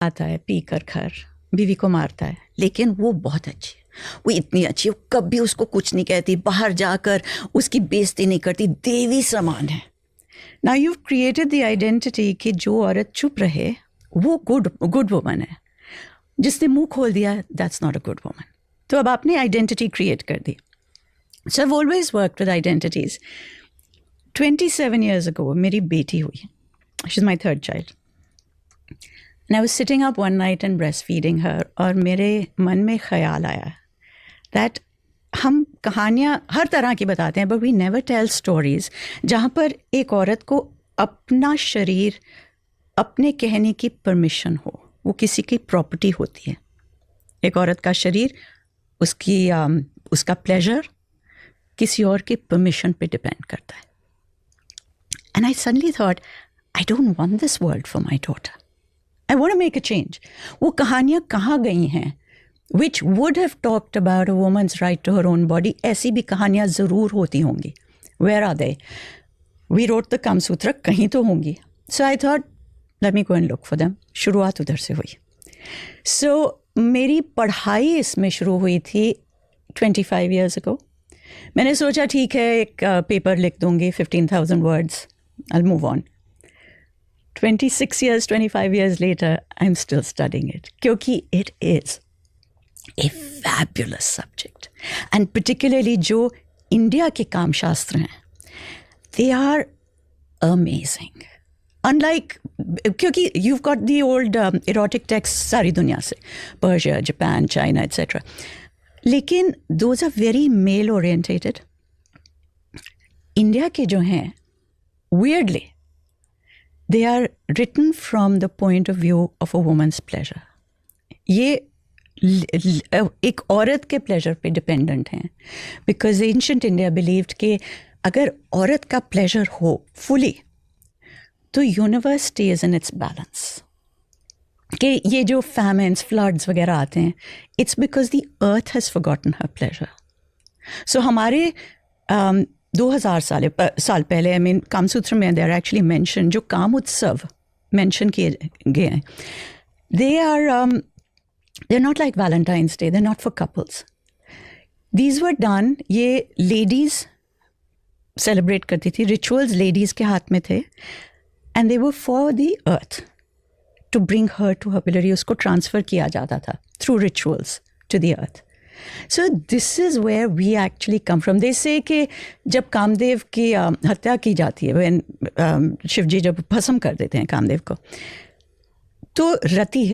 आता है पी कर घर, बीवी को मारता है, लेकिन वो बहुत अच्छी है, वो इतनी अच्छी है, कभी उसको कुछ नहीं कहती, बाहर जाकर उसकी बेइज्जती नहीं करती, देवी समान है. Now you created the identity कि जो औरत चुप रहे वो गुड वुमन है, जिसने मुंह खोल दिया that's not a good woman. तो अब आपने आइडेंटिटी क्रिएट कर दी. So I have always worked with identities. 27 years ago मेरी बेटी हुई, she is my third child. And I was sitting up one night and breastfeeding her, और मेरे मन में ख्याल आया that हम कहानियाँ हर तरह की बताते हैं, but we never tell stories जहाँ पर एक औरत को अपना शरीर अपने कहने की परमिशन हो. वो किसी की प्रॉपर्टी होती है. एक औरत का शरीर, उसका प्लेजर किसी और की परमिशन पे डिपेंड करता है. And I suddenly thought, I don't want this world for my daughter. I want to make a change. वो कहानियाँ कहाँ गई हैं which would have talked about a woman's right to her own body? ऐसी भी कहानियाँ ज़रूर होती होंगी. Where are they? We wrote the Kama Sutra, कहीं तो होंगी. So I thought, let me go and look for them. शुरुआत उधर से हुई. So मेरी पढ़ाई इसमें शुरू हुई थी 25 years ago. मैंने सोचा ठीक है एक पेपर लिख दूँगी 15,000 words. I'll move on. 26 years, 25 years later, I'm still studying it. क्योंकि it is a fabulous subject. And particularly जो इंडिया के कामशास्त्र हैं, they are amazing. Unlike, क्योंकि you've got the old erotic texts सारी दुनिया से, Persia, Japan, China, etc. लेकिन those are very male orientated. India के जो हैं, weirdly, they are written from the point of view of a woman's pleasure. ये एक औरत के pleasure पे dependent हैं. Because ancient India believed कि अगर औरत का pleasure हो fully, तो universe stays in its balance. कि ये जो famines, floods वगैरह आते हैं, it's because the earth has forgotten her pleasure. So हमारे 2000 साल पहले, I mean, Kama Sutra में they are actually mentioned, जो काम उत्सव mention किए गए हैं, they're not like Valentine's Day, they're not for couples. These were done, ये ladies celebrate करती थी, rituals ladies के हाथ में थे, and they were for the earth, to bring her to her pillory. उसको transfer किया जाता था through rituals to the earth. So this is where we actually come from. They say कि जब कामदेव की हत्या की जाती है, when शिवजी जब भस्म कर देते हैं कामदेव को, तो रति